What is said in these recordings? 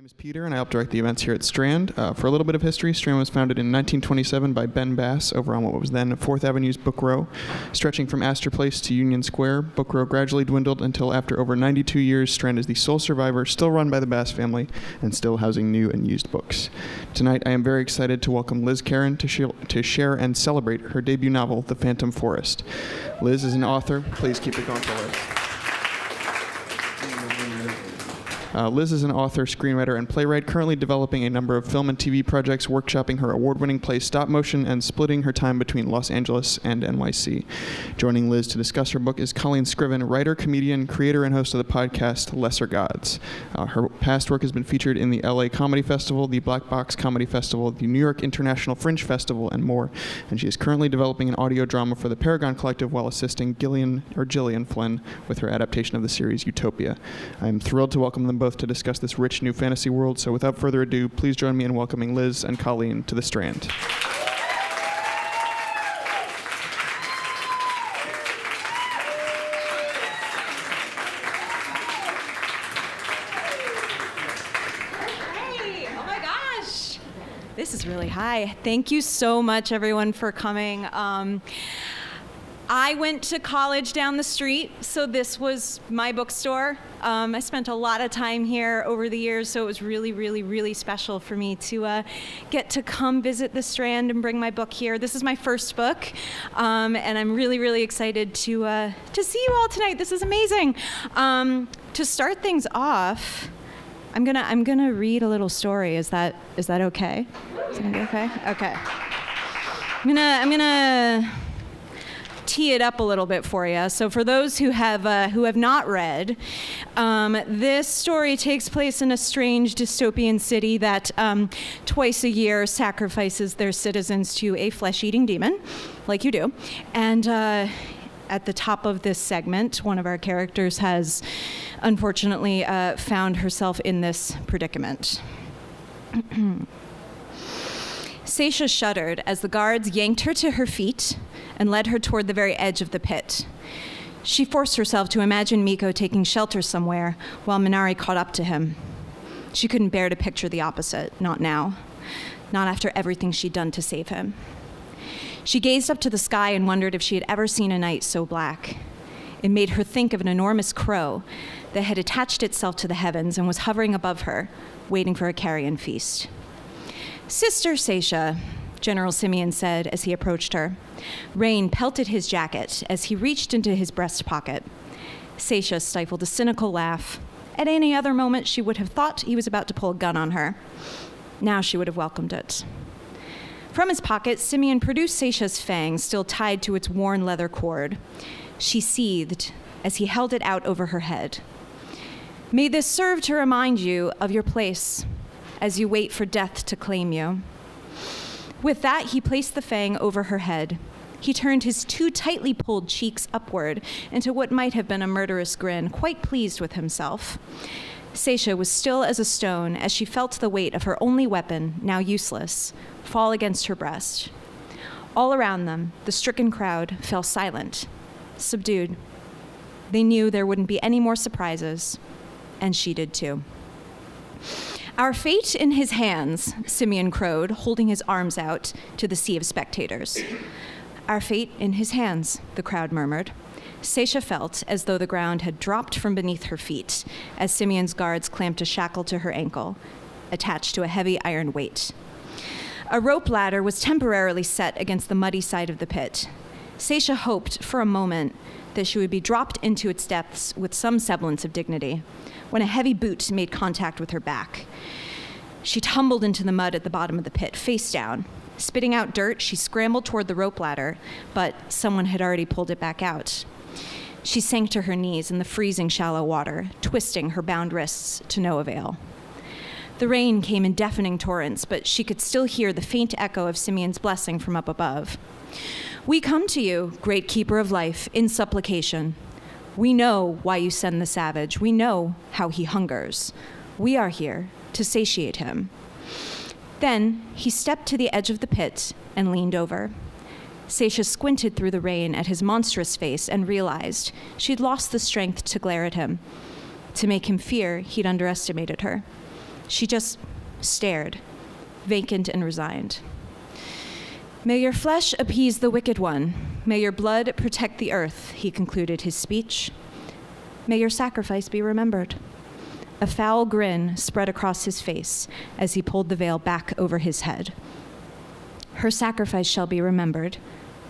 is Peter, and I help direct the events here at Strand. For a little bit of history, Strand was founded in 1927 by Ben Bass over on what was then 4th Avenue's Book Row. Stretching from Astor Place to Union Square, Book Row gradually dwindled until after over 92 years, Strand is the sole survivor, still run by the Bass family, and still housing new and used books. Tonight, I am very excited to welcome Liz Kerin to share and celebrate her debut novel, The Phantom Forest. Liz is an author. Please keep it going for Liz. Liz is an author, screenwriter, and playwright, currently developing a number of film and TV projects, workshopping her award-winning play Stop Motion, and splitting her time between Los Angeles and NYC. Joining Liz to discuss her book is Colleen Scriven, writer, comedian, creator, and host of the podcast Lesser Gods. Her past work has been featured in the LA Comedy Festival, the Black Box Comedy Festival, the New York International Fringe Festival, and more. And she is currently developing an audio drama for the Paragon Collective while assisting Gillian Flynn with her adaptation of the series Utopia. I am thrilled to welcome them both to discuss this rich new fantasy world. So without further ado, please join me in welcoming Liz and Colleen to the Strand. Hey, oh my gosh. This is really high. Thank you so much, everyone, for coming. I went to college down the street, so this was my bookstore. I spent a lot of time here over the years, so it was really, really, really special for me to get to come visit the Strand and bring my book here. This is my first book, and I'm really, really excited to see you all tonight. This is amazing. To start things off, I'm gonna read a little story. Is that okay? Is that gonna be okay? Okay. I'm gonna tee it up a little bit for you. So for those who have not read, this story takes place in a strange dystopian city that twice a year sacrifices their citizens to a flesh-eating demon, like you do. And at the top of this segment, one of our characters has unfortunately found herself in this predicament. Seycia shuddered as the guards yanked her to her feet and led her toward the very edge of the pit. She forced herself to imagine Miko taking shelter somewhere while Minari caught up to him. She couldn't bear to picture the opposite, not now, not after everything she'd done to save him. She gazed up to the sky and wondered if she had ever seen a night so black. It made her think of an enormous crow that had attached itself to the heavens and was hovering above her, waiting for a carrion feast. "Sister Seycia," General Simeon said as he approached her. Rain pelted his jacket as he reached into his breast pocket. Seycia stifled a cynical laugh. At any other moment, she would have thought he was about to pull a gun on her. Now she would have welcomed it. From his pocket, Simeon produced Seycia's fang, still tied to its worn leather cord. She seethed as he held it out over her head. "May this serve to remind you of your place as you wait for death to claim you." With that, he placed the fang over her head. He turned his two tightly pulled cheeks upward into what might have been a murderous grin, quite pleased with himself. Seycia was still as a stone as she felt the weight of her only weapon, now useless, fall against her breast. All around them, the stricken crowd fell silent, subdued. They knew there wouldn't be any more surprises, and she did too. "Our fate in his hands," Simeon crowed, holding his arms out to the sea of spectators. "Our fate in his hands," the crowd murmured. Seycia felt as though the ground had dropped from beneath her feet as Simeon's guards clamped a shackle to her ankle, attached to a heavy iron weight. A rope ladder was temporarily set against the muddy side of the pit. Seycia hoped for a moment that she would be dropped into its depths with some semblance of dignity, when a heavy boot made contact with her back. She tumbled into the mud at the bottom of the pit, face down. Spitting out dirt, she scrambled toward the rope ladder, but someone had already pulled it back out. She sank to her knees in the freezing shallow water, twisting her bound wrists to no avail. The rain came in deafening torrents, but she could still hear the faint echo of Simeon's blessing from up above. "We come to you, great keeper of life, in supplication. We know why you send the savage. We know how he hungers. We are here to satiate him." Then he stepped to the edge of the pit and leaned over. Seycia squinted through the rain at his monstrous face and realized she'd lost the strength to glare at him. To make him fear, he'd underestimated her. She just stared, vacant and resigned. May your flesh appease the wicked one. May your blood protect the earth, he concluded his speech. May your sacrifice be remembered. A foul grin spread across his face as he pulled the veil back over his head. Her sacrifice shall be remembered,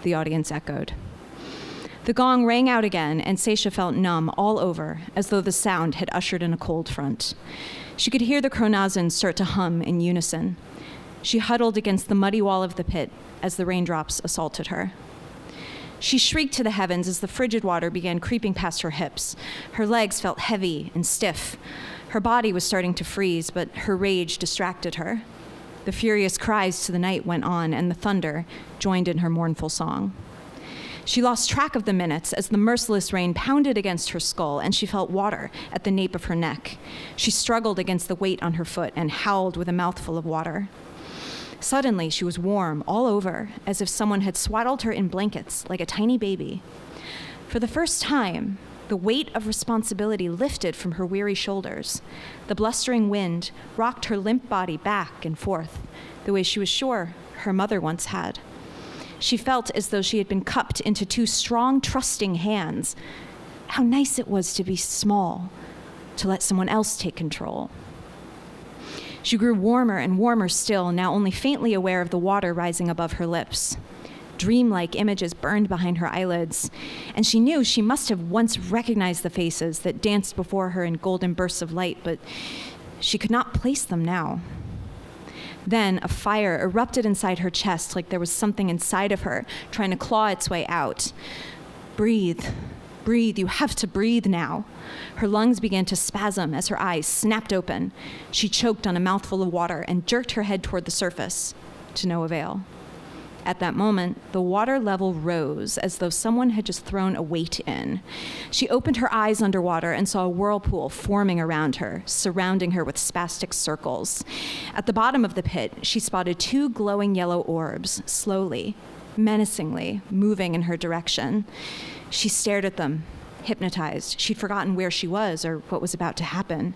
the audience echoed. The gong rang out again, and Seycia felt numb all over, as though the sound had ushered in a cold front. She could hear the Kronazans start to hum in unison. She huddled against the muddy wall of the pit as the raindrops assaulted her. She shrieked to the heavens as the frigid water began creeping past her hips. Her legs felt heavy and stiff. Her body was starting to freeze, but her rage distracted her. The furious cries to the night went on, and the thunder joined in her mournful song. She lost track of the minutes as the merciless rain pounded against her skull, and she felt water at the nape of her neck. She struggled against the weight on her foot and howled with a mouthful of water. Suddenly, she was warm all over, as if someone had swaddled her in blankets like a tiny baby. For the first time, the weight of responsibility lifted from her weary shoulders. The blustering wind rocked her limp body back and forth, the way she was sure her mother once had. She felt as though she had been cupped into two strong, trusting hands. How nice it was to be small, to let someone else take control. She grew warmer and warmer still, now only faintly aware of the water rising above her lips. Dreamlike images burned behind her eyelids, and she knew she must have once recognized the faces that danced before her in golden bursts of light, but she could not place them now. Then a fire erupted inside her chest like there was something inside of her trying to claw its way out. Breathe. Breathe. You have to breathe now. Her lungs began to spasm as her eyes snapped open. She choked on a mouthful of water and jerked her head toward the surface, to no avail. At that moment, the water level rose as though someone had just thrown a weight in. She opened her eyes underwater and saw a whirlpool forming around her, surrounding her with spastic circles. At the bottom of the pit, she spotted two glowing yellow orbs, slowly, menacingly, moving in her direction. She stared at them, hypnotized. She'd forgotten where she was or what was about to happen.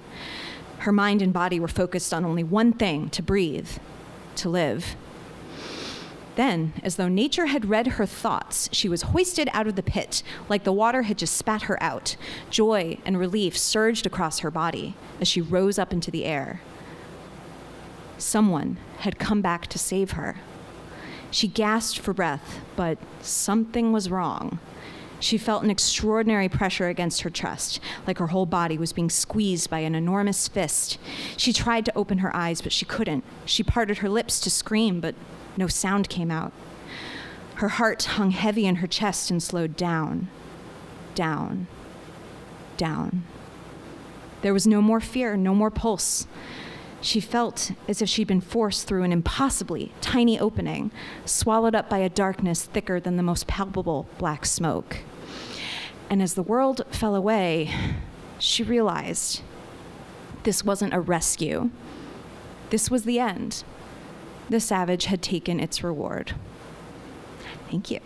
Her mind and body were focused on only one thing: to breathe, to live. Then, as though nature had read her thoughts, she was hoisted out of the pit, like the water had just spat her out. Joy and relief surged across her body as she rose up into the air. Someone had come back to save her. She gasped for breath, but something was wrong. She felt an extraordinary pressure against her chest, like her whole body was being squeezed by an enormous fist. She tried to open her eyes, but she couldn't. She parted her lips to scream, but no sound came out. Her heart hung heavy in her chest and slowed down, down, down. There was no more fear, no more pulse. She felt as if she'd been forced through an impossibly tiny opening, swallowed up by a darkness thicker than the most palpable black smoke. And as the world fell away, she realized this wasn't a rescue. This was the end. The savage had taken its reward. Thank you.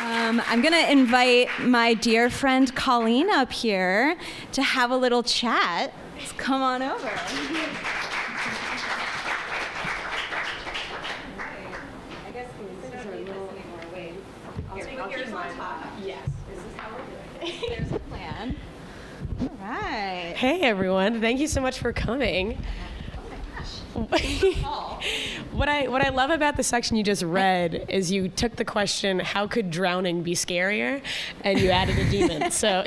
I'm going to invite my dear friend Colleen up here to have a little chat. Let's come on over. I guess these are a little more weight. I'll keep mine. Yes, this is how we're doing it. There's the plan. All right. Hey, everyone. Thank you so much for coming. What I love about the section you just read is you took the question, how could drowning be scarier? And you added a demon. So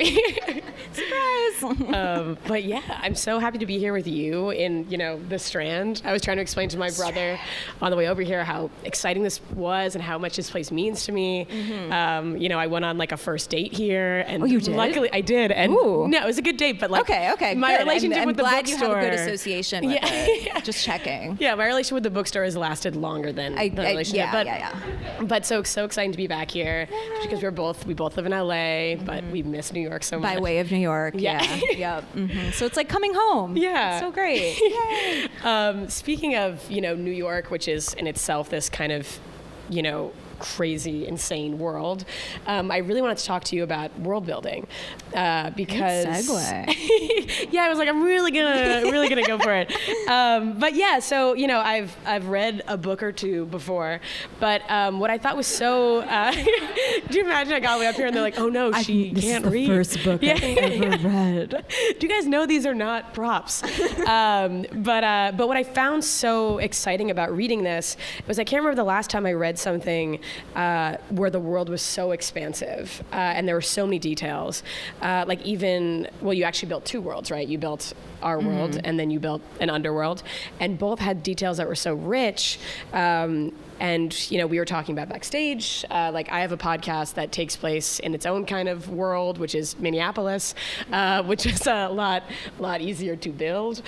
surprise. But yeah, I'm so happy to be here with you in, the Strand. I was trying to explain to my brother on the way over here how exciting this was and how much this place means to me. Mm-hmm. I went on like a first date here, and you did? Luckily I did. And Ooh. No, it was a good date, but like okay, my good. relationship I'm with the glad bookstore. You have a good association with it. Just checking. Yeah, my relationship with the bookstore has lasted longer than the relationship. But so exciting to be back here because we both live in LA, but we miss New York so much. By way of New York, yeah. Yep. Mm-hmm. So it's like coming home. Yeah. So great. Yay. Speaking of, New York, which is in itself this kind of, crazy, insane world, I really wanted to talk to you about world building because Good segue. yeah, I was like, I'm really gonna go for it. But yeah, so I've read a book or two before, but what I thought was so do you imagine I got way up here and they're like, oh no, she can't read. This is the first book I've ever read. Do you guys know these are not props? But what I found so exciting about reading this was I can't remember the last time I read something where the world was so expansive and there were so many details. Like you actually built two worlds, right? You built our world and then you built an underworld, and both had details that were so rich. And we were talking about backstage. Like I have a podcast that takes place in its own kind of world, which is Minneapolis, which is a lot easier to build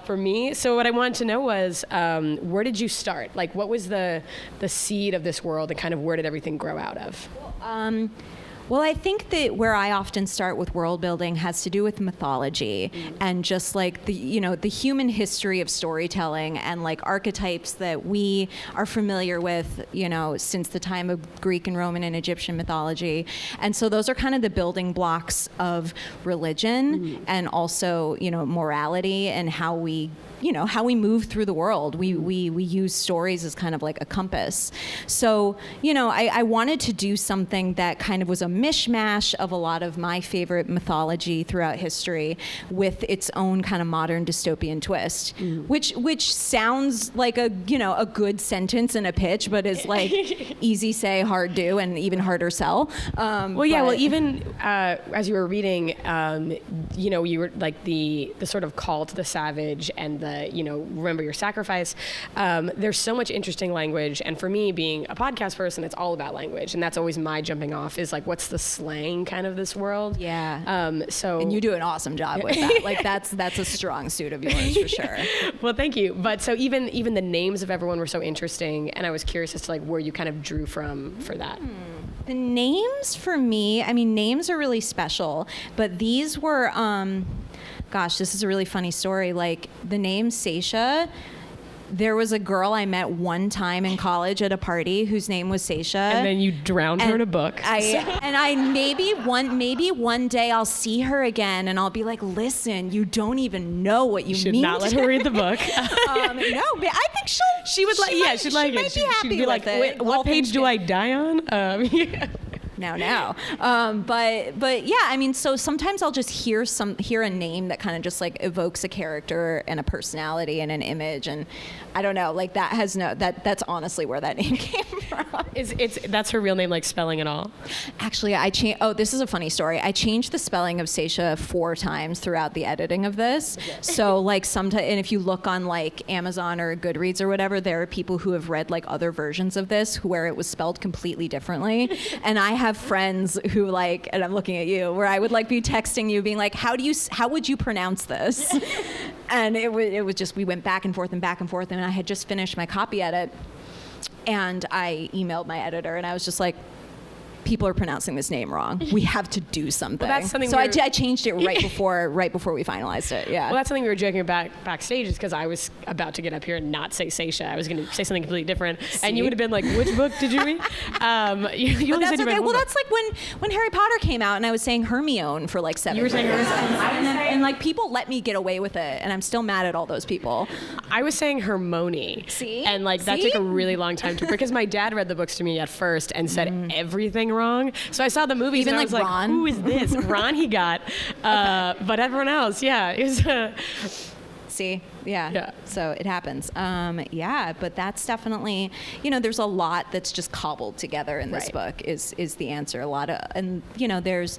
for me. So what I wanted to know was, where did you start? Like, what was the seed of this world, and kind of where did everything grow out of? Well, I think that where I often start with world building has to do with mythology and just like the human history of storytelling and like archetypes that we are familiar with, since the time of Greek and Roman and Egyptian mythology. And so those are kind of the building blocks of religion and also, morality and how we move through the world. We use stories as kind of like a compass. So, I wanted to do something that kind of was a mishmash of a lot of my favorite mythology throughout history with its own kind of modern dystopian twist, which sounds like a good sentence in a pitch, but is like easy say, hard do, and even harder sell. Even as you were reading, you were like the sort of call to the savage and the remember your sacrifice. There's so much interesting language, and for me, being a podcast person, it's all about language, and that's always my jumping off is like, what's the slang kind of this world? Yeah. And you do an awesome job with that. Like that's a strong suit of yours for sure. Well, thank you. But so even the names of everyone were so interesting, and I was curious as to like where you kind of drew from for that. The names for me, names are really special, but these were. Gosh, this is a really funny story. Like the name Seycia, there was a girl I met one time in college at a party whose name was Seycia. And then you drowned her in a book. Maybe one day I'll see her again and I'll be like, listen, you don't even know what you should mean. Not let her read the book. No, but I think she'd like it. She'd be happy like, wait, what page do I die on? Now. But yeah, so sometimes I'll just hear a name that kind of just like evokes a character and a personality and an image, and I don't know, like that's honestly where that name came from. That's her real name, like spelling and all? Actually, this is a funny story. I changed the spelling of Seycia 4 times throughout the editing of this. So like sometimes, and if you look on like Amazon or Goodreads or whatever, there are people who have read like other versions of this where it was spelled completely differently. And I have friends who like, and I'm looking at you, where I would like be texting you being like, how would you pronounce this? And it was just, we went back and forth, and I had just finished my copy edit, and I emailed my editor, and I was just like, people are pronouncing this name wrong. We have to do something. Well, that's something so I changed it right before we finalized it. Yeah. Well, that's something we were joking about backstage, is because I was about to get up here and not say Seycia. I was going to say something completely different. See? And you would have been like, which book did you read? You that's okay. Well, that's like when Harry Potter came out and I was saying Hermione for like 7 years. You were saying Hermione? And like people let me get away with it, and I'm still mad at all those people. I was saying Hermione. See? And like that took a really long time because my dad read the books to me at first and said everything wrong. So I saw the movies even and I was like, Ron? who is this? Ron he got. But everyone else, it was... See? Yeah. So it happens. But that's definitely, there's a lot that's just cobbled together in this book is the answer. A lot of, and there's,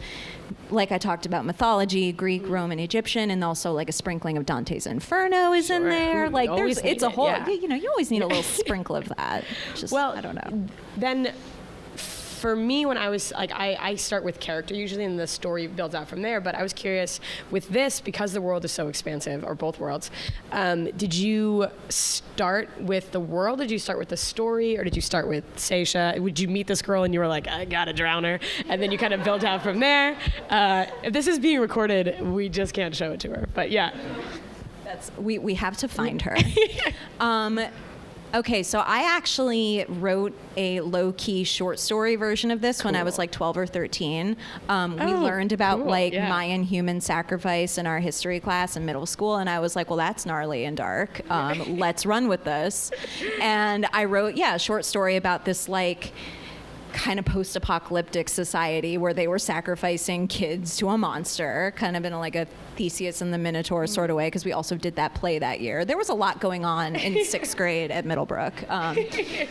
like I talked about, mythology, Greek, Roman, Egyptian, and also like a sprinkling of Dante's Inferno is in there. Like it's a whole, you always need a little sprinkle of that. Just, I don't know. Then for me, when I was like, I start with character usually, and the story builds out from there. But I was curious with this, because the world is so expansive, or both worlds. Did you start with the world? Did you start with the story, or did you start with Seycia? Would you meet this girl and you were like, I gotta drown her, and then you kind of built out from there? If this is being recorded, we just can't show it to her. But yeah, we have to find her. Okay, so I actually wrote a low-key short story version of this when I was like 12 or 13. We learned about Mayan human sacrifice in our history class in middle school, and I was like, well, that's gnarly and dark. Let's run with this. And I wrote, a short story about this like kind of post-apocalyptic society where they were sacrificing kids to a monster, kind of in like a Theseus and the Minotaur sort of way, because we also did that play that year. There was a lot going on in 6th grade at Middlebrook.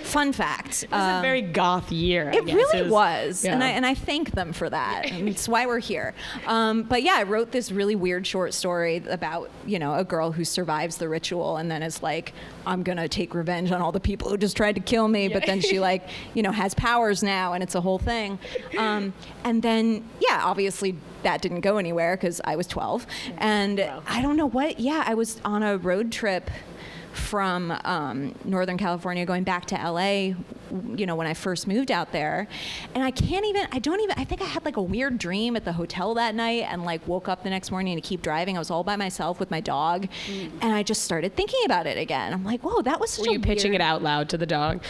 Fun fact. It was a very goth year. It really was. Yeah. And I thank them for that. And it's why we're here. But yeah, I wrote this really weird short story about, a girl who survives the ritual and then is like, I'm going to take revenge on all the people who just tried to kill me. But then she has powers now, and it's a whole thing. And then, obviously that didn't go anywhere because I was 12. And I don't know what, I was on a road trip from Northern California going back to LA, when I first moved out there. And I think I had like a weird dream at the hotel that night and like woke up the next morning to keep driving. I was all by myself with my dog. And I just started thinking about it again. I'm like, whoa, that was such Were you pitching it out loud to the dog?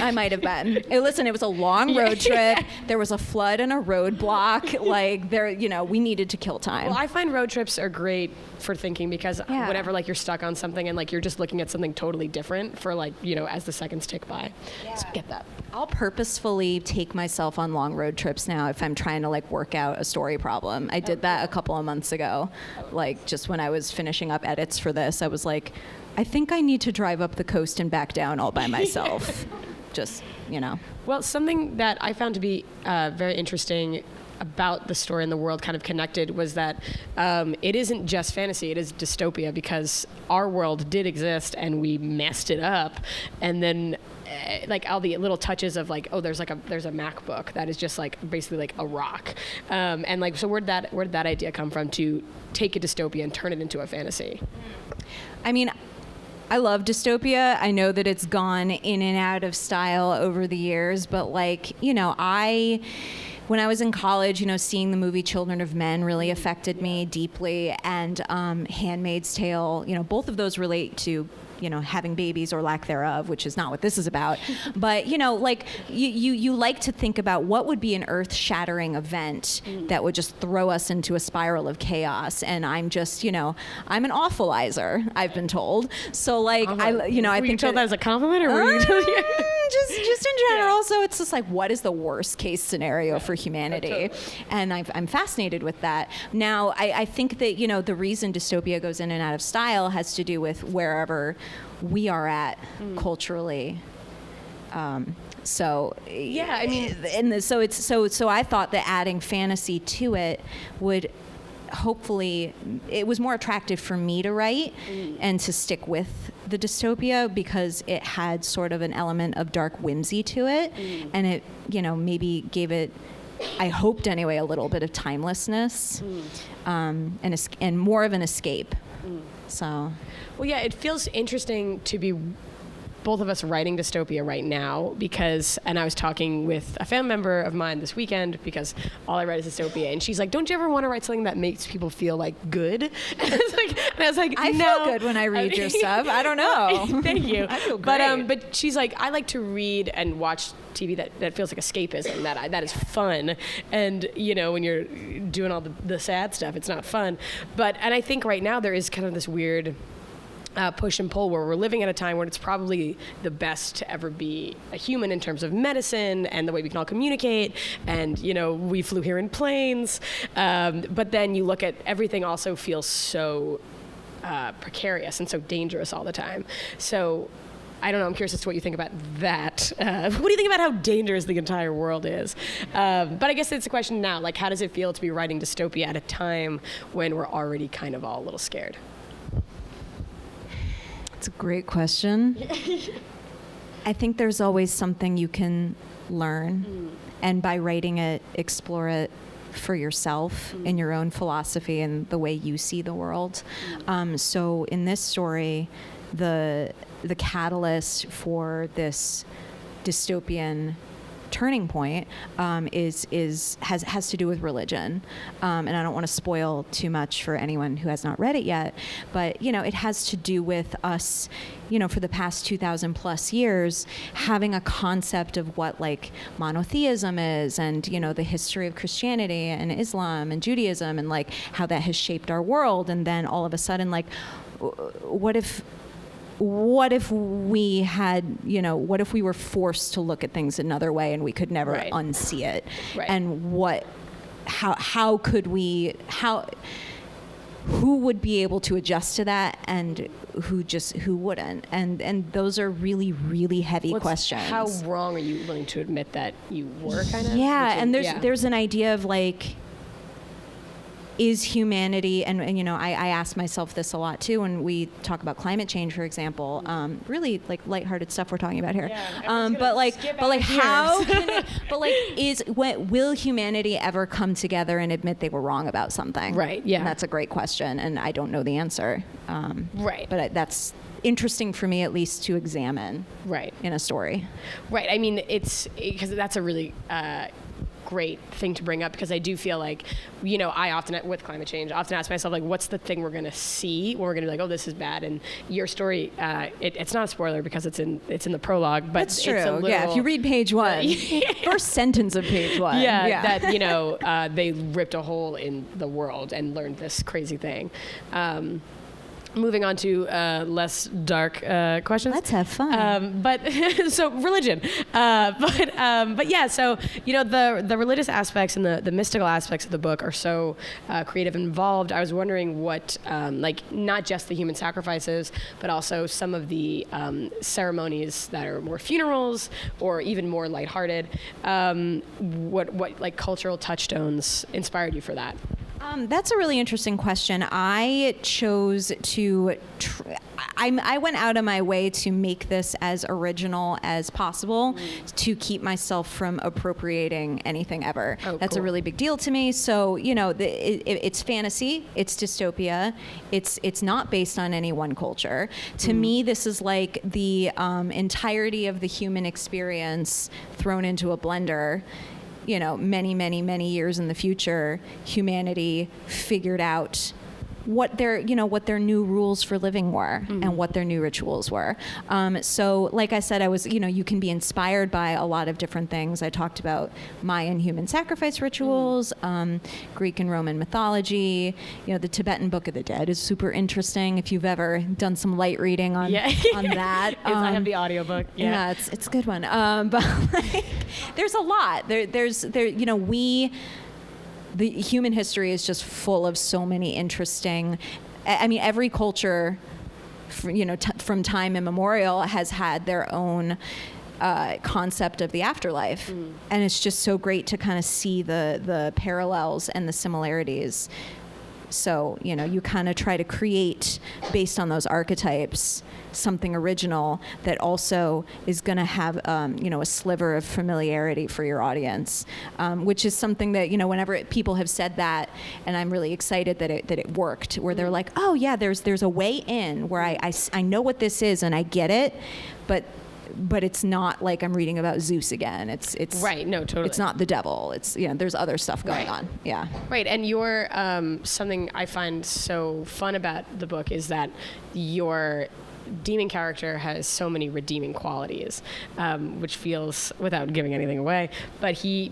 I might have been. Listen, it was a long road trip. There was a flood and a roadblock. Like we needed to kill time. Well, I find road trips are great for thinking because whenever like you're stuck on something and like you're just looking at something totally different for like, as the seconds tick by. Yeah. So I get that. I'll purposefully take myself on long road trips now if I'm trying to like work out a story problem. I did that a couple of months ago. Like just when I was finishing up edits for this, I was like, I think I need to drive up the coast and back down all by myself. Just, Well, something that I found to be very interesting about the story and the world kind of connected was that it isn't just fantasy, it is dystopia, because our world did exist and we messed it up. And then like all the little touches of like, there's a MacBook that is just like basically like a rock. And like, so where did that idea come from to take a dystopia and turn it into a fantasy? I mean, I love dystopia. I know that it's gone in and out of style over the years, but like, when I was in college, seeing the movie Children of Men really affected me deeply, and Handmaid's Tale, both of those relate to having babies or lack thereof, which is not what this is about. But, like you like to think about what would be an earth-shattering event that would just throw us into a spiral of chaos. And I'm just, I'm an awfulizer, I've been told. So like, were I think you told that as a compliment, or were you told just in general. Yeah. So it's just like, what is the worst case scenario for humanity? And I'm fascinated with that. Now, I think that, the reason dystopia goes in and out of style has to do with wherever we are at culturally. So I thought that adding fantasy to it would hopefully, it was more attractive for me to write and to stick with the dystopia because it had sort of an element of dark whimsy to it, and it maybe gave it, I hoped anyway, a little bit of timelessness, and more of an escape. So, well, yeah, it feels interesting to be both of us writing dystopia right now because, and I was talking with a family member of mine this weekend because all I write is dystopia, and she's like, don't you ever want to write something that makes people feel like good? And I was like, I feel good when I read your stuff. I don't know. Thank you. I feel great. But she's like, I like to read and watch TV that feels like escapism, that is fun. And, when you're doing all the sad stuff, it's not fun. And I think right now there is kind of this weird push and pull where we're living at a time where it's probably the best to ever be a human in terms of medicine and the way we can all communicate, and we flew here in planes, but then you look at everything also feels so precarious and so dangerous all the time. So I don't know, I'm curious as to what you think about that. What do you think about how dangerous the entire world is? But I guess it's a question now, like, how does it feel to be writing dystopia at a time when we're already kind of all a little scared? It's a great question. I think there's always something you can learn, and by writing it, explore it for yourself in your own philosophy and the way you see the world. So in this story, the catalyst for this dystopian turning point has to do with religion, and I don't want to spoil too much for anyone who has not read it yet, but it has to do with us, for the past 2,000 plus years, having a concept of what like monotheism is, and the history of Christianity and Islam and Judaism, and like how that has shaped our world, and then all of a sudden, like, what if we had, what if we were forced to look at things another way and we could never unsee it? Right. And how could we, who would be able to adjust to that, and who wouldn't? And those are really, really heavy questions. How wrong are you willing to admit that you were kind of? Yeah, and there's an idea of like, is humanity, and I ask myself this a lot too when we talk about climate change, for example, really like lighthearted stuff we're talking about here. Yeah, but how can will humanity ever come together and admit they were wrong about something? Right. Yeah. And that's a great question, and I don't know the answer. Right. But that's interesting for me, at least, to examine. Right. In a story. Right. I mean, it's because that's a really great thing to bring up, because I do feel like, I often, with climate change, often ask myself, like, what's the thing we're going to see when we're going to be like, oh, this is bad? And your story, it's not a spoiler because it's in the prologue, but that's true. It's a literal, if you read page 1, first sentence of page 1. That, they ripped a hole in the world and learned this crazy thing. Moving on to less dark questions. Let's have fun. But so religion. But yeah, so the religious aspects and the mystical aspects of the book are so creative and involved. I was wondering what, not just the human sacrifices, but also some of the ceremonies that are more funerals or even more lighthearted. What like cultural touchstones inspired you for that? That's a really interesting question. I chose to, I went out of my way to make this as original as possible to keep myself from appropriating anything ever. Oh, That's cool. a really big deal to me. So, it's fantasy, it's dystopia, it's not based on any one culture. To me, this is like the entirety of the human experience thrown into a blender. Many, many, many years in the future, humanity figured out what their new rules for living were and what their new rituals were. So like I said, I was, you can be inspired by a lot of different things. I talked about Mayan human sacrifice rituals, Greek and Roman mythology, the Tibetan Book of the Dead is super interesting if you've ever done some light reading on that. I have the audiobook. Yeah, it's a good one. But there's a lot. The human history is just full of so many interesting. I mean, every culture, from time immemorial, has had their own concept of the afterlife, and it's just so great to kind of see the parallels and the similarities. So you kind of try to create, based on those archetypes, something original that also is going to have a sliver of familiarity for your audience, which is something that whenever people have said that, and I'm really excited that it worked, where they're like, oh yeah, there's a way in where I know what this is and I get it, but it's not like I'm reading about Zeus again. It's right. No, totally. It's not the devil. It's there's other stuff going on. Yeah. Right. And your something I find so fun about the book is that your demon character has so many redeeming qualities, which feels, without giving anything away, but he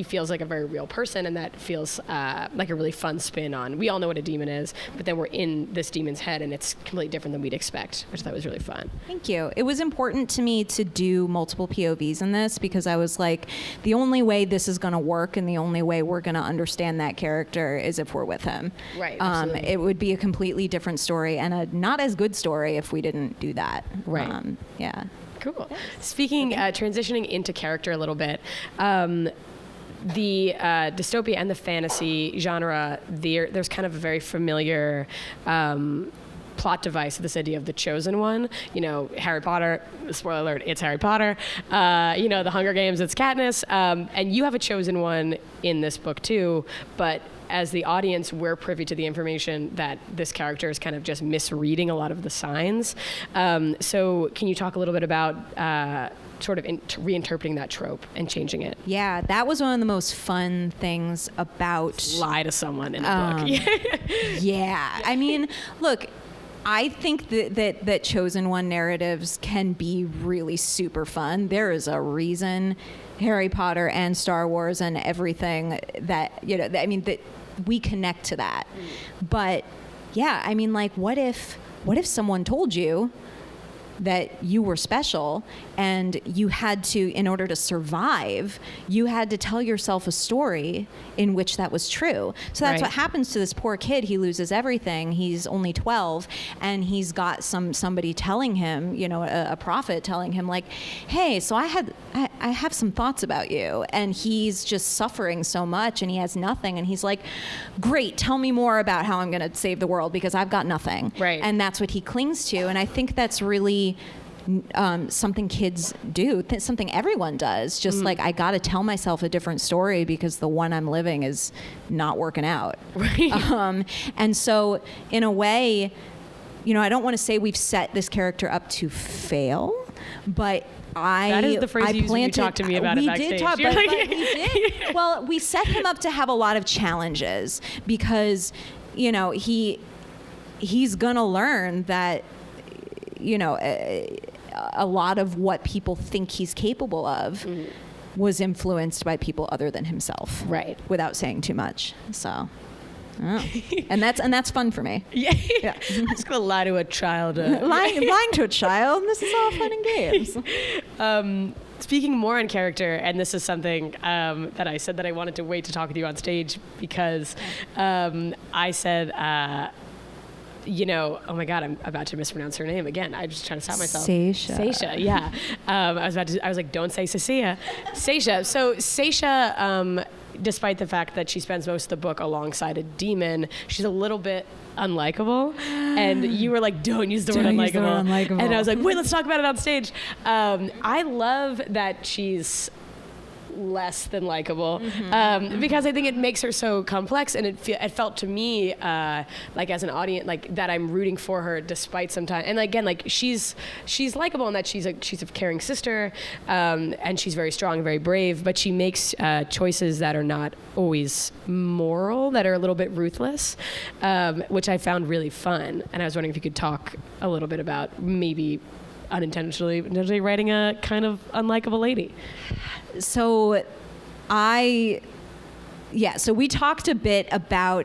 feels like a very real person, and that feels like a really fun spin on. We all know what a demon is, but then we're in this demon's head, and it's completely different than we'd expect, which I thought was really fun. Thank you. It was important to me to do multiple POVs in this because I was like, the only way this is going to work and the only way we're going to understand that character is if we're with him. Right. Absolutely. It would be a completely different story and a not as good story if we didn't do that. Right. Yeah. Cool. Speaking, transitioning into character a little bit, the dystopia and the fantasy genre, there's kind of a very familiar plot device, this idea of the chosen one. Harry Potter, spoiler alert, it's Harry Potter. The Hunger Games, it's Katniss. And you have a chosen one in this book too, but as the audience, we're privy to the information that this character is kind of just misreading a lot of the signs. So can you talk a little bit about sort of reinterpreting that trope and changing it? Yeah, that was one of the most fun things about... Lie to someone in a book. Yeah. I mean, look, I think that Chosen One narratives can be really super fun. There is a reason Harry Potter and Star Wars and everything that, I mean, that we connect to that. But yeah, I mean, like, what if someone told you that you were special and you had to, in order to survive, you had to tell yourself a story in which that was true. So that's what happens to this poor kid. He loses everything. He's only 12 and he's got somebody telling him, a prophet telling him like, hey, so I have some thoughts about you. And he's just suffering so much and he has nothing. And he's like, great, tell me more about how I'm going to save the world because I've got nothing. Right. And that's what he clings to. And I think that's really something kids do, something everyone does. Just like, I got to tell myself a different story because the one I'm living is not working out. Right. And so in a way, I don't want to say we've set this character up to fail, but that is the phrase you used when you talked to me about it backstage. But we did. Well, we set him up to have a lot of challenges because, he's going to learn that, a lot of what people think he's capable of was influenced by people other than himself. Right. Without saying too much. So, and that's fun for me. Yeah. I'm just gonna lie to a child. Lying to a child. This is all fun and games. Speaking more on character, and this is something that I said that I wanted to wait to talk with you on stage because I said. Oh my God, I'm about to mispronounce her name again. I'm just trying to stop myself. Seycia, yeah. I was like, don't say Seycia. Seycia. So Seycia, despite the fact that she spends most of the book alongside a demon, she's a little bit unlikable. And you were like, don't use the word unlikable. And I was like, wait, let's talk about it on stage. I love that she's less than likable because I think it makes her so complex, and it felt to me like as an audience like that I'm rooting for her despite sometimes, and again like she's likable in that she's a caring sister, and she's very strong and very brave, but she makes choices that are not always moral, that are a little bit ruthless, which I found really fun. And I was wondering if you could talk a little bit about maybe intentionally writing a kind of unlikable lady. So we talked a bit about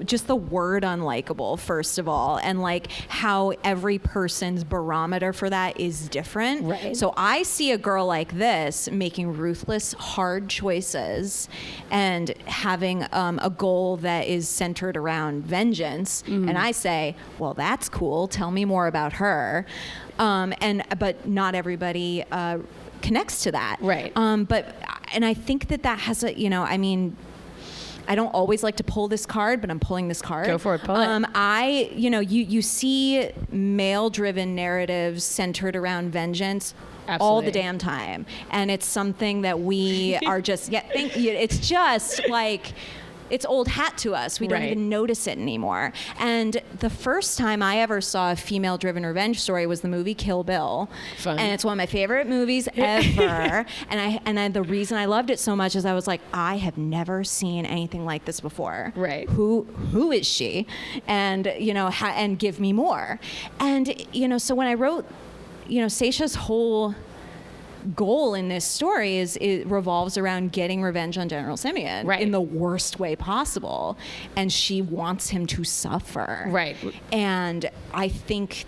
just the word unlikable, first of all, and like how every person's barometer for that is different. Right. So I see a girl like this making ruthless, hard choices and having a goal that is centered around vengeance. And I say, well, that's cool. Tell me more about her. But not everybody connects to that. Right. And I think that has I don't always like to pull this card, but I'm pulling this card. Go for it, pull it. You see male-driven narratives centered around vengeance all the damn time. And it's something that we are just, it's just like, it's old hat to us. We don't even notice it anymore. And the first time I ever saw a female-driven revenge story was the movie Kill Bill. Fun. And it's one of my favorite movies ever. and the reason I loved it so much is I was like, I have never seen anything like this before. Right. Who is she? And, and give me more. And, so when I wrote, Seycia's whole goal in this story it revolves around getting revenge on General Simeon in the worst way possible, and she wants him to suffer. Right. And I think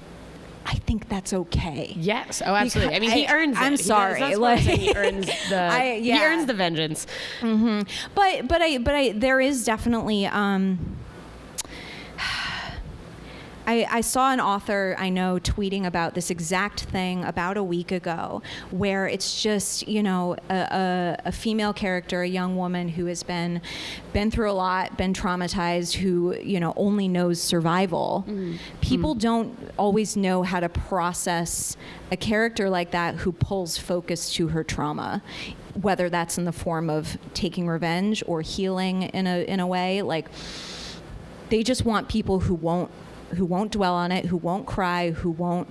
that's okay. Yes. Oh, absolutely. I mean, he earns it. I'm sorry. He earns the he earns the vengeance. Mm-hmm. But there is definitely I saw an author I know tweeting about this exact thing about a week ago, where it's just, a female character, a young woman who has been through a lot, been traumatized, who, only knows survival. People don't always know how to process a character like that who pulls focus to her trauma. whether that's in the form of taking revenge or healing in a way. Like, they just want people who won't dwell on it, who won't cry, who won't,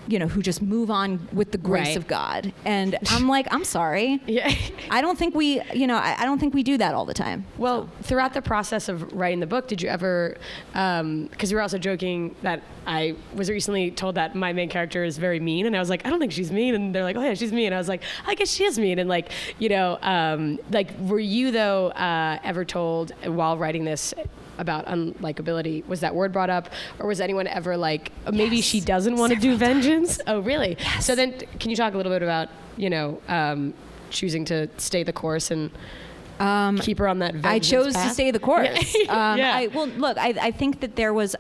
who just move on with the grace of God. And I'm like, I'm sorry. Yeah. I don't think we do that all the time. Well, throughout the process of writing the book, did you ever, because we were also joking that I was recently told that my main character is very mean, and I was like, I don't think she's mean, and they're like, oh yeah, she's mean, and I was like, I guess she is mean, and like, were you though ever told while writing this about unlikability, was that word brought up, or was anyone ever like, maybe Yes. she doesn't want to do vengeance? times. Oh, really? Yes. So then, can you talk a little bit about, choosing to stay the course and keep her on that vengeance I chose path? to stay the course. Yeah. I think that there was.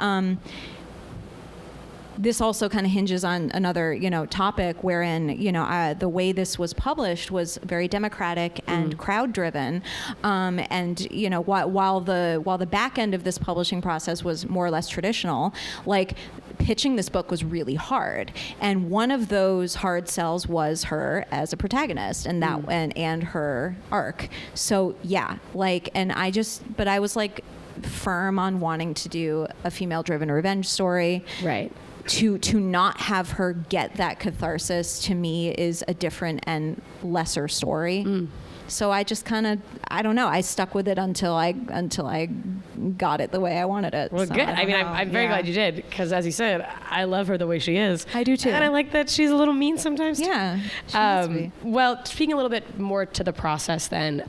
This also kind of hinges on another, topic wherein, the way this was published was very democratic and crowd-driven, and while the back end of this publishing process was more or less traditional, like pitching this book was really hard, and one of those hard sells was her as a protagonist, and that and her arc. So yeah, but I was like firm on wanting to do a female-driven revenge story. Right. To not have her get that catharsis, to me, is a different and lesser story. So I just kind of, I don't know, I stuck with it until I got it the way I wanted it. Well, So good. I I mean, don't know. I'm very glad you did, because as you said, I love her the way she is. I do too. And I like that she's a little mean sometimes too. Yeah, she must be. Well, speaking a little bit more to the process then,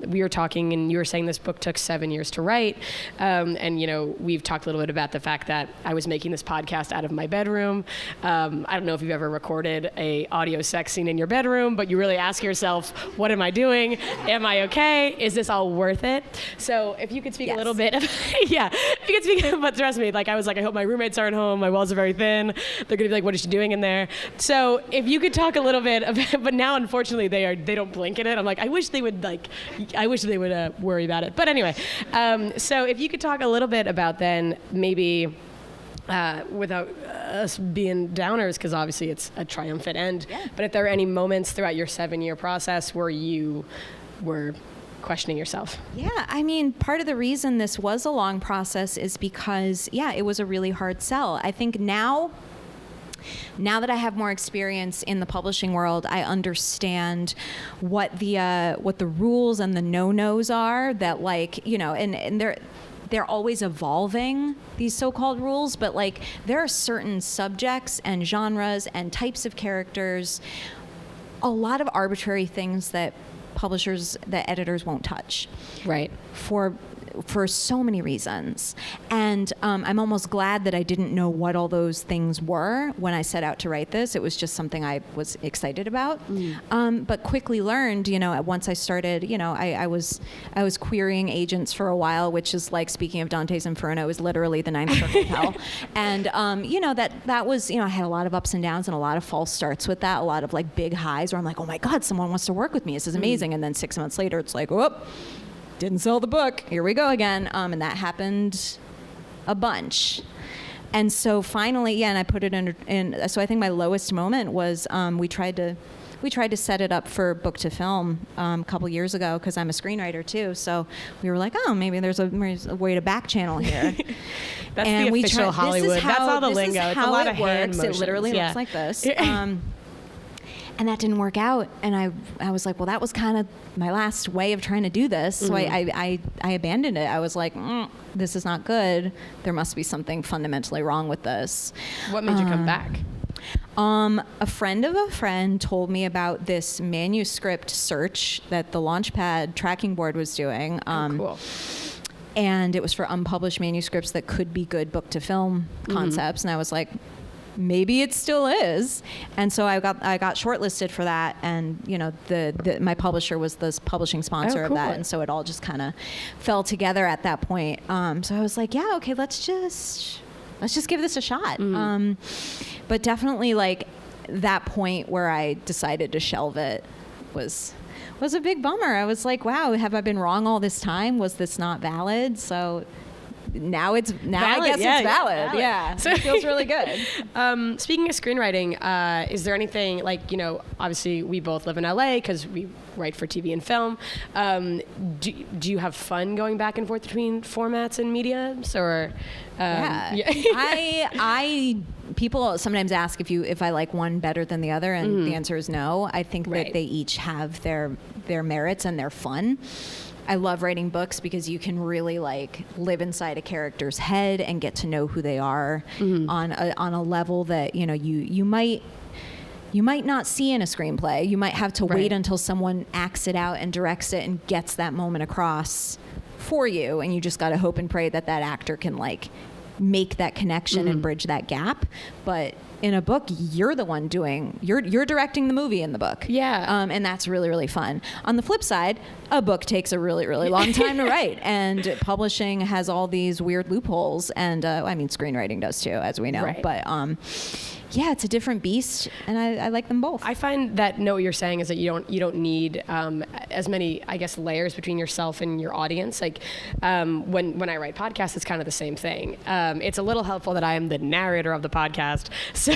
we were talking and you were saying this book took 7 years to write. And, we've talked a little bit about the fact that I was making this podcast out of my bedroom. I don't know if you've ever recorded a audio sex scene in your bedroom, but you really ask yourself, what am I doing? Am I okay? Is this all worth it? So if you could speak a little bit of, if you could speak, but trust me, I was like, I hope my roommates aren't home. My walls are very thin. They're gonna be like, what is she doing in there? So if you could talk a little bit about, but now unfortunately they don't blink at it. I'm like, I wish they would worry about it. But anyway, so if you could talk a little bit about then maybe, without us being downers, because obviously it's a triumphant end. Yeah. But if there are any moments throughout your 7-year process where you were questioning yourself? Yeah, I mean, part of the reason this was a long process is because, it was a really hard sell. I think now that I have more experience in the publishing world, I understand what the rules and the no-nos are. That and they're always evolving, these so-called rules, but there are certain subjects and genres and types of characters, a lot of arbitrary things that editors won't touch. Right. For so many reasons. And I'm almost glad that I didn't know what all those things were when I set out to write this. It was just something I was excited about. But quickly learned, once I started, I was querying agents for a while, which is like, speaking of Dante's Inferno, is literally the ninth circle of hell. And, that was, I had a lot of ups and downs and a lot of false starts with that, a lot of big highs where I'm like, oh my God, someone wants to work with me. This is amazing. And then 6 months later, it's like, whoop. Didn't sell the book. Here we go again. And that happened a bunch. And so finally, and I put it in. So I think my lowest moment was we tried to set it up for book to film a couple years ago, because I'm a screenwriter too. So we were like, oh, maybe there's a way to back channel here. That's and the official Hollywood. That's all the lingo. It's a lot of hand motions. It literally looks like this. And that didn't work out. And I was like, well, that was kind of my last way of trying to do this. So I abandoned it. I was like, this is not good. There must be something fundamentally wrong with this. What made you come back? A friend of a friend told me about this manuscript search that the Launchpad tracking board was doing. Cool. And it was for unpublished manuscripts that could be good book to film concepts. And I was like, maybe it still is. And so I got shortlisted for that, and my publisher was the publishing sponsor of that, and so it all just kind of fell together at that point. So I was like, yeah, okay, let's just give this a shot. But definitely that point where I decided to shelve it was a big bummer. I was like, wow, have I been wrong all this time? Was this not valid? So now I Valid, guess yeah, it's valid. valid. Yeah, So it feels really good. Speaking of screenwriting, is there anything like, obviously we both live in LA because we write for TV and film. Do you have fun going back and forth between formats and mediums, or? I people sometimes ask if I like one better than the other, and the answer is no. I think that they each have their merits and their fun. I love writing books because you can really like live inside a character's head and get to know who they are on a level that you might not see in a screenplay. You might have to wait until someone acts it out and directs it and gets that moment across for you, and you just got to hope and pray that actor can like make that connection and bridge that gap. But in a book, you're the one you're directing the movie in the book. Yeah. And that's really, really fun. On the flip side, a book takes a really, really long time to write, and publishing has all these weird loopholes, and screenwriting does too, as we know. Right. But yeah, it's a different beast, and I like them both. I find that what you're saying is that you don't need as many, I guess, layers between yourself and your audience. Like when I write podcasts, it's kind of the same thing. It's a little helpful that I am the narrator of the podcast, so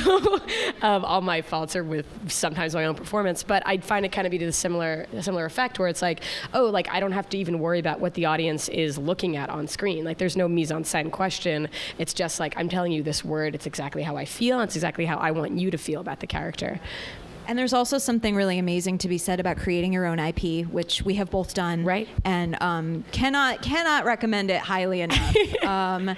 all my faults are with sometimes my own performance. But I find it kind of be to a similar effect, where it's like, I don't have to even worry about what the audience is looking at on screen. Like there's no mise-en-scène question. It's just like, I'm telling you this word. It's exactly how I feel. It's exactly how I want you to feel about the character. And there's also something really amazing to be said about creating your own IP, which we have both done. Right. And cannot recommend it highly enough.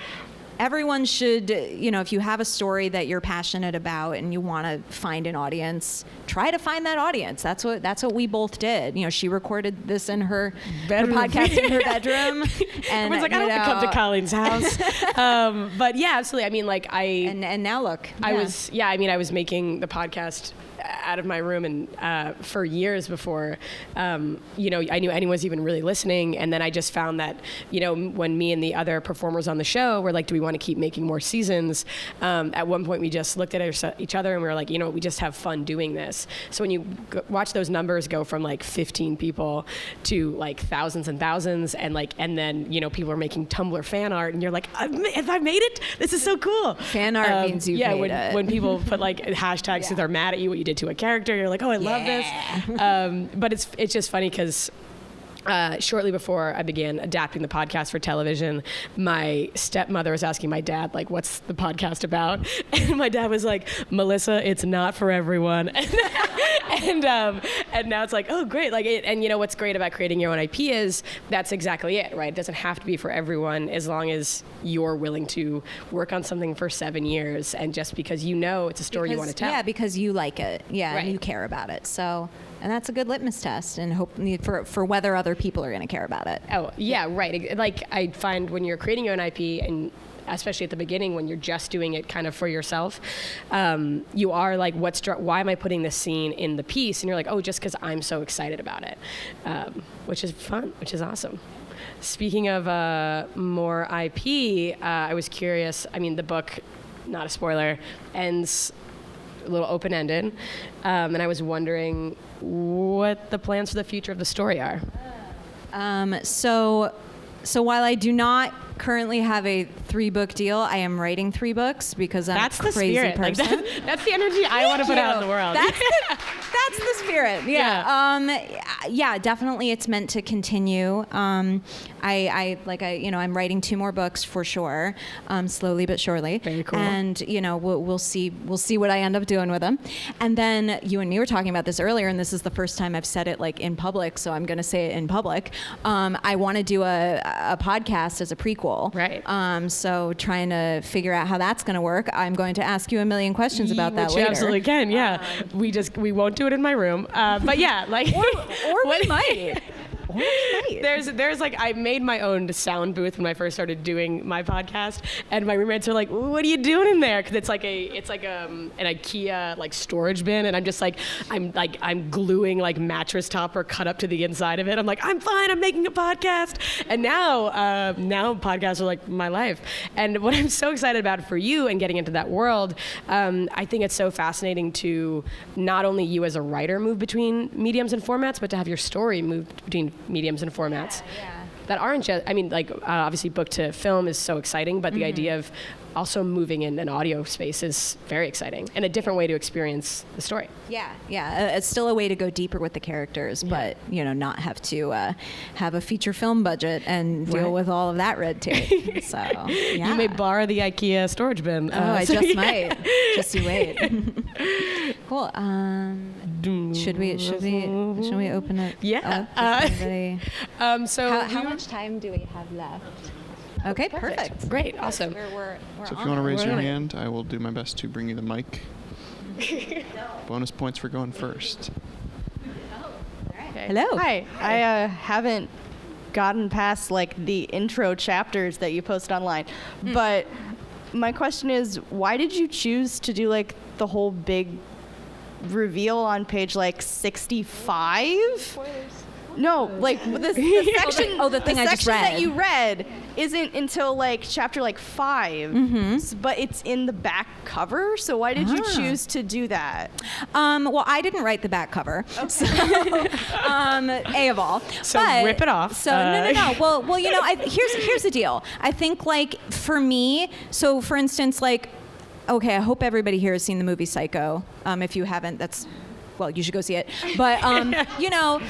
Everyone should, if you have a story that you're passionate about and you want to find an audience, try to find that audience. That's what we both did. She recorded this in her podcast in her bedroom. And everyone's like, I don't want to come to Colleen's house. But yeah, absolutely. I mean, and now look. I was making the podcast out of my room and for years before I knew anyone was even really listening. And then I just found that when me and the other performers on the show were like, do we want to keep making more seasons? At one point we just looked at each other and we were like, we just have fun doing this. So when you watch those numbers go from like 15 people to like thousands and thousands, and then people are making Tumblr fan art, and you're like, have I made it? This is so cool. Fan art means you've made it. When people put like hashtags so they're mad at you what you did to a character, you're like, oh, I love this. But it's just funny because shortly before I began adapting the podcast for television, my stepmother was asking my dad, like, what's the podcast about? And my dad was like, Melissa, it's not for everyone. And now it's like, oh, great. And what's great about creating your own IP is that's exactly it, right? It doesn't have to be for everyone, as long as you're willing to work on something for 7 years, and just because it's a story you want to tell. Yeah, because you like it. Yeah, right. And you care about it. So, and that's a good litmus test, and hope for whether other people are going to care about it. Oh, yeah, right. Like I find when you're creating your own IP, and especially at the beginning when you're just doing it kind of for yourself, you are like, why am I putting this scene in the piece? And you're like, oh, just because I'm so excited about it, which is fun, which is awesome. Speaking of more IP, I was curious. I mean, the book, not a spoiler, ends a little open-ended, and I was wondering what the plans for the future of the story are. So while I do not currently have a 3-book deal, I am writing 3 books because I'm that's a crazy the spirit. person. Like that's the energy I want to put out in the world. That's the spirit. Yeah. Definitely it's meant to continue. I'm writing 2 more books for sure, slowly but surely. Very cool. And we'll see what I end up doing with them. And then you and me were talking about this earlier, and this is the first time I've said it like in public, so I'm going to say it in public. I want to do a podcast as a prequel. Right. So trying to figure out how that's going to work. I'm going to ask you a million questions about that later. later. You absolutely can. Yeah. We won't do it in my room. But yeah, like or we might. There's like, I made my own sound booth when I first started doing my podcast, and my roommates are like, "What are you doing in there?" Because it's like an IKEA like storage bin, and I'm just like, I'm gluing like mattress topper cut up to the inside of it. I'm like, I'm fine. I'm making a podcast, and now podcasts are like my life. And what I'm so excited about for you and getting into that world, I think it's so fascinating to not only you as a writer move between mediums and formats, but to have your story move between mediums and formats. that aren't just, I mean, like obviously book to film is so exciting, but the idea of also moving in an audio space is very exciting and a different way to experience the story. Yeah. It's still a way to go deeper with the characters, but not have to have a feature film budget and deal with all of that red tape. So yeah. You may borrow the IKEA storage bin. I just might. Just you wait. Cool. Should we open it? Yeah. Up? So how much time do we have left? Okay, perfect. Great, awesome. We're So if you want to raise your hand, I will do my best to bring you the mic. Bonus points for going first. Okay. Hello. Hi. I haven't gotten past like the intro chapters that you post online, but my question is, why did you choose to do like the whole big reveal on page like 65? No, like the section. The thing I just read. That you read isn't until like chapter like 5, but it's in the back cover. So why did you choose to do that? Well, I didn't write the back cover. Okay. So, A of all. So but, rip it off. So no. Well, here's the deal. I think like for me, so for instance, like, okay, I hope everybody here has seen the movie Psycho. If you haven't, well, you should go see it. But,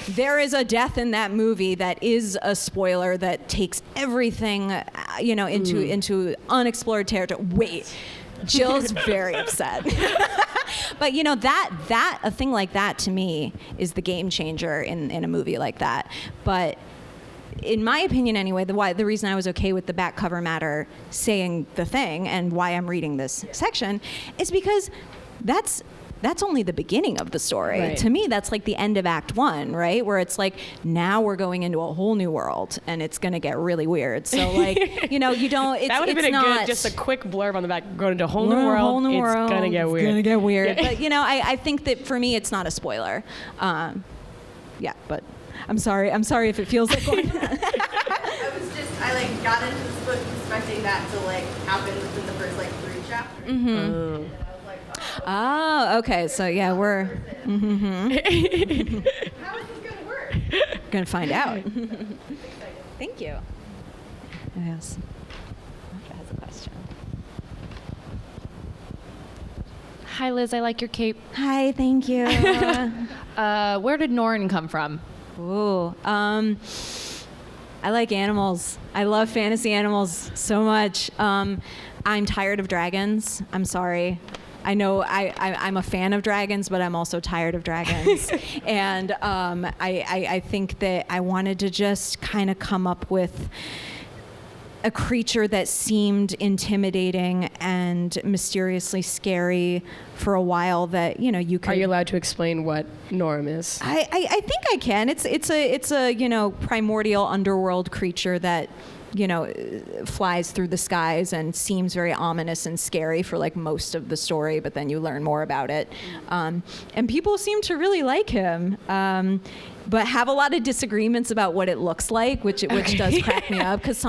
there is a death in that movie that is a spoiler that takes everything, into unexplored territory. Wait, Jill's very upset. But, a thing like that to me is the game changer in a movie like that. But in my opinion anyway, the reason I was okay with the back cover matter saying the thing and why I'm reading this section is because that's only the beginning of the story. Right. To me, that's like the end of Act 1, right? Where it's like, now we're going into a whole new world, and it's going to get really weird. So, like, you don't... It's, that would have been just a quick blurb on the back. Going into a whole new world, it's going to get weird. It's going to get weird. But, I think that for me, it's not a spoiler. But I'm sorry if it feels like one. I got into this book expecting that to happen within the first 3 chapters. Mm-hmm. Oh, okay. So yeah, we're. How is this gonna work? Gonna find out. Thank you. Yes. Martha has a question. Hi, Liz. I like your cape. Hi. Thank you. Where did Norin come from? Ooh. I like animals. I love fantasy animals so much. I'm tired of dragons. I'm sorry. I know I'm a fan of dragons, but I'm also tired of dragons. And I think that I wanted to just kind of come up with a creature that seemed intimidating and mysteriously scary for a while that, you could... Are you allowed to explain what Norm is? I think I can. It's a primordial underworld creature that flies through the skies and seems very ominous and scary for most of the story, but then you learn more about it. And people seem to really like him, but have a lot of disagreements about what it looks like, which does crack me up, because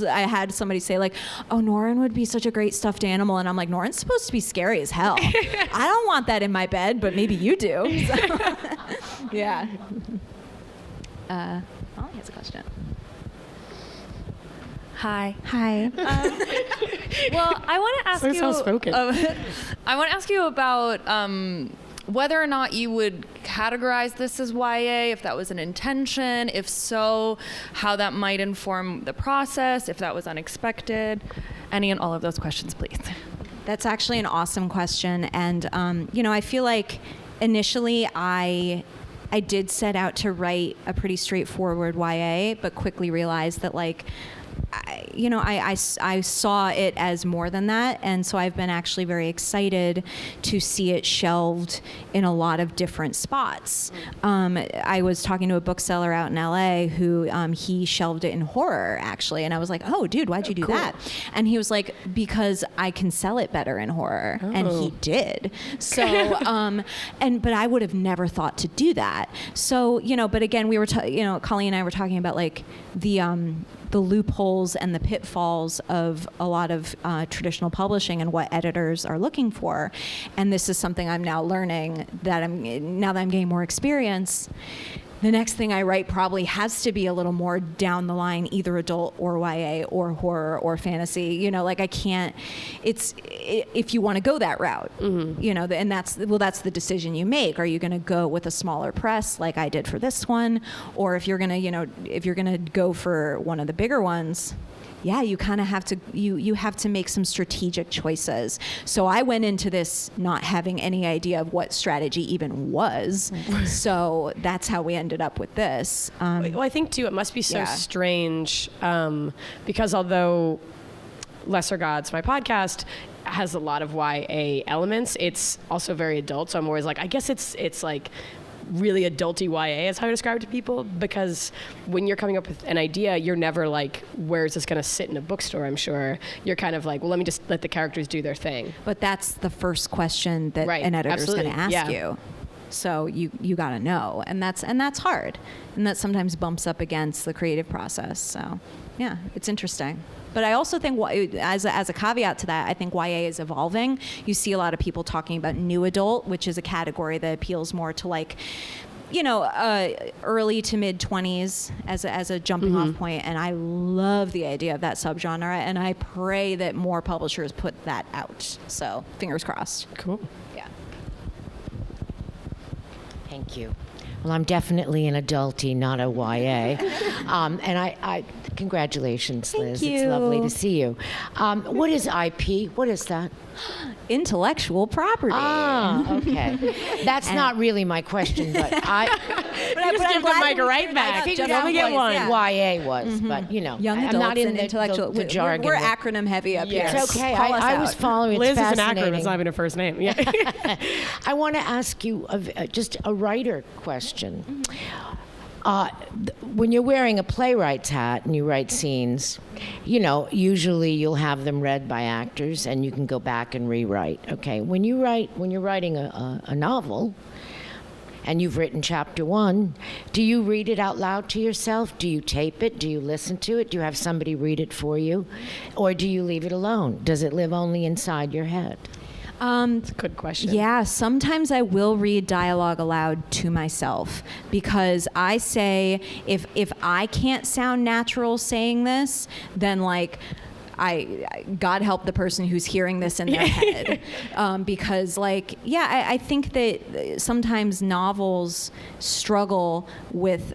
I had somebody say oh, Norin would be such a great stuffed animal, and I'm like, Norin's supposed to be scary as hell. I don't want that in my bed, but maybe you do. So, yeah. Molly has a question. Hi. Hi. Well, I want to ask you. Soft-spoken. I want to ask you about whether or not you would categorize this as YA, if that was an intention. If so, how that might inform the process. If that was unexpected. Any and all of those questions, please. That's actually an awesome question, and I feel like initially I did set out to write a pretty straightforward YA, but quickly realized that I saw it as more than that, and so I've been actually very excited to see it shelved in a lot of different spots. I was talking to a bookseller out in LA who he shelved it in horror, actually, and I was like, oh, dude, why'd you do that? And he was like, because I can sell it better in horror, and he did. So, but I would have never thought to do that. So, but again, we were, Colleen and I were talking about the loopholes and the pitfalls of a lot of traditional publishing and what editors are looking for. And this is something I'm now learning, now that I'm getting more experience. the next thing I write probably has to be a little more down the line, either adult or YA or horror or fantasy. You know, like I can't. If you want to go that route, you know, and that's the decision you make. Are you going to go with a smaller press like I did for this one, or if you're gonna, you know, if you're gonna go for one of the bigger ones? Yeah, you kind of have to you have to make some strategic choices. So I went into this not having any idea of what strategy even was. So that's how we ended up with this. Well, I think too, it must be so Yeah. strange because although Lesser Gods, my podcast, has a lot of YA elements, it's also very adult. So I'm always like, I guess it's like really adulty YA is how I describe it to people, because when you're coming up with an idea, you're never like, where is this going to sit in a bookstore? I'm sure you're kind of like, well, let me just let the characters do their thing. But that's the first question that Right, an editor's going to absolutely, ask yeah. you. So you got to know, and that's hard, and that sometimes bumps up against the creative process. So yeah, it's interesting. But I also think, as a caveat to that, I think YA is evolving. You see a lot of people talking about new adult, which is a category that appeals more to like, you know, early to mid 20s as a jumping off point. And I love the idea of that subgenre, and I pray that more publishers put that out. So fingers crossed. Cool. Yeah. Thank you. Well, I'm definitely an adulty, not a YA. And I congratulations, Liz. It's lovely you. to see you. What is IP? What is that? Intellectual property. Ah, okay. That's not really my question, but I But just give the mic right back. figured Just out let me get what one. YA was, but you know, Young I'm adults not in and the, intellectual. the jargon. We're that- acronym heavy up Yes. here. It's okay. Call us I was out. following. It's Liz is an fascinating. acronym. It's not even a first name. Yeah. I want to ask you just a writer question. When you're wearing a playwright's hat and you write scenes, you know, usually you'll have them read by actors and you can go back and rewrite. Okay, when you're writing a novel and you've written chapter 1, do you read it out loud to yourself? Do you tape it? Do you listen to it? Do you have somebody read it for you? Or do you leave it alone? Does it live only inside your head? It's a good question. Yeah, sometimes I will read dialogue aloud to myself, because I say if I can't sound natural saying this, then like God help the person who's hearing this in their head, because like I think that sometimes novels struggle with.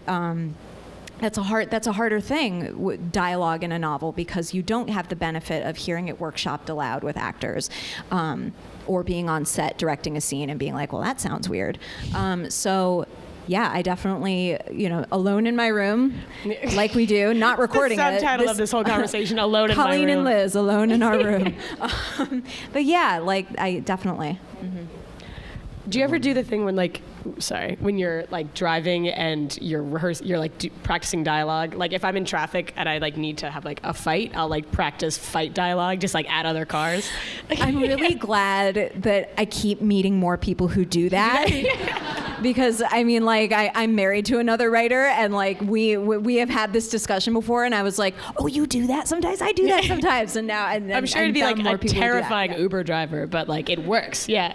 That's a harder thing, dialogue in a novel, because you don't have the benefit of hearing it workshopped aloud with actors, or being on set directing a scene and being like, well, that sounds weird. So yeah, I definitely, you know, alone in my room, like we do, not recording The it. subtitle of this whole conversation, Alone in My Room. Colleen and Liz, alone in our room. But yeah, like I definitely. Do you ever do the thing when when you're like driving and you're practicing dialogue? Like if I'm in traffic and I like need to have like a fight, I'll like practice fight dialogue just like at other cars. I'm really glad that I keep meeting more people who do that. Because I mean, like I'm married to another writer, and like we have had this discussion before, and I was like, oh, you do that sometimes? I do that sometimes. And now I'm sure it'd be like more a people who do that. terrifying Uber driver, but like it works. Yeah.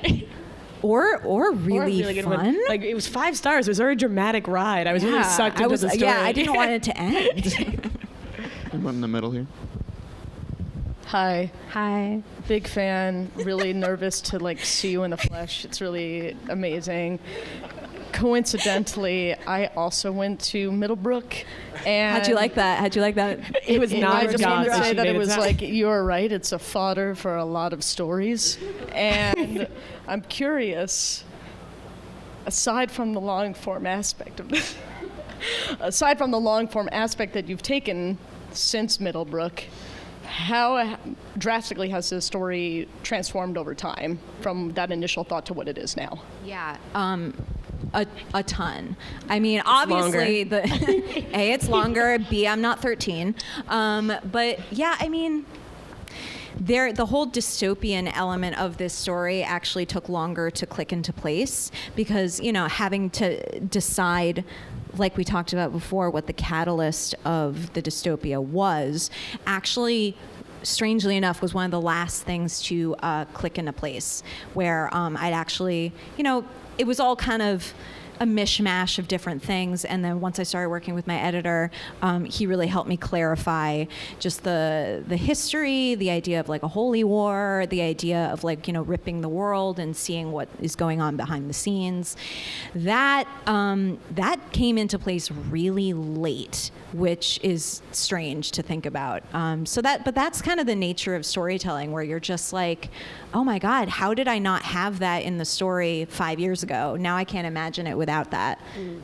Or Or a really good fun. one. Like it was 5 stars. It was a very dramatic ride. I was really sucked into the story. Yeah, I didn't want it to end. One in the middle here. Hi, Hi. big fan. Really nervous to like see you in the flesh. It's really amazing. Coincidentally, I also went to Middlebrook. And How'd you like that? It was not I just wanted to Wisconsin. say She that made it was sound- like, you're right, it's a fodder for a lot of stories. And I'm curious, aside from the long form aspect of this, aside from the long form aspect that you've taken since Middlebrook, how drastically has the story transformed over time from that initial thought to what it is now? Yeah. A ton. I mean, obviously, A, it's longer. B, I'm not 13. But yeah, I mean, the whole dystopian element of this story actually took longer to click into place, because, you know, having to decide, like we talked about before, what the catalyst of the dystopia was, actually, strangely enough, was one of the last things to click into place, where I'd actually, you know, it was all kind of a mishmash of different things. And then once I started working with my editor, he really helped me clarify just the history, the idea of like a holy war, the idea of like, you know, ripping the world and seeing what is going on behind the scenes. That came into place really late, which is strange to think about. But that's kind of the nature of storytelling, where you're just like, oh my God, how did I not have that in the story 5 years ago? Now I can't imagine it without that.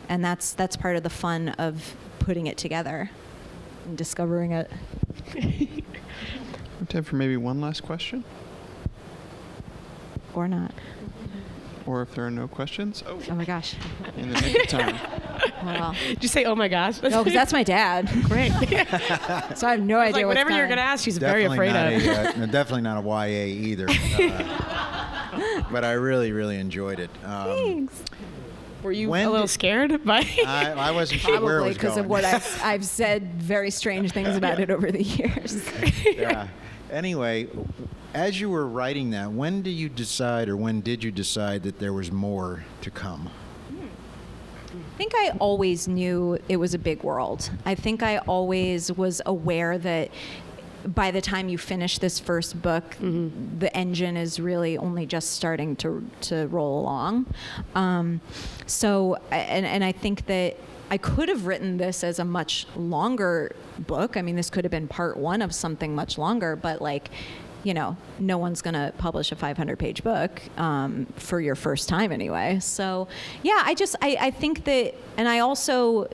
And that's part of the fun of putting it together and discovering it. We have time for maybe one last question, Or not. or if there are no questions, Oh my gosh. in the nick of time. Well, Did you say, oh my gosh? no, because that's my dad. Great. So I have no idea Like, what's whatever you're coming. going to ask, she's very afraid of. Definitely not a YA either. But I really, really enjoyed it. Thanks. Were you When a little did- scared by I wasn't sure where it Probably was because going. of what I've said very strange things about it over the years. Yeah. Anyway, as you were writing that, when did you decide that there was more to come? I think I always knew it was a big world. I think I always was aware that by the time you finish this first book, the engine is really only just starting to roll along. And I think that I could have written this as a much longer book. I mean, this could have been part one of something much longer, but like, you know, no one's going to publish a 500-page book for your first time anyway. So, yeah, I think that, and I also,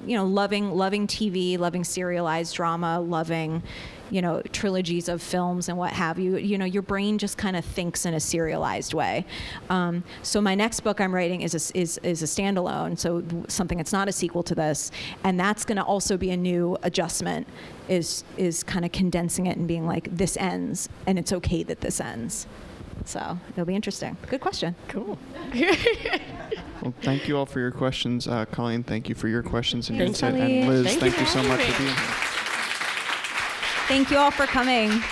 you know, loving TV, loving serialized drama, loving, you know, trilogies of films and what have you. You know, your brain just kind of thinks in a serialized way. So my next book I'm writing is a standalone, so something that's not a sequel to this, and that's going to also be a new adjustment. Is kind of condensing it and being like, this ends, and it's okay that this ends. So it'll be interesting. Good question. Cool. Well, thank you all for your questions. Colleen, thank you for your questions and Thanks, insight. Colleen. And Liz, Thank thank you you for so much having for me. being here. Thank you all for coming.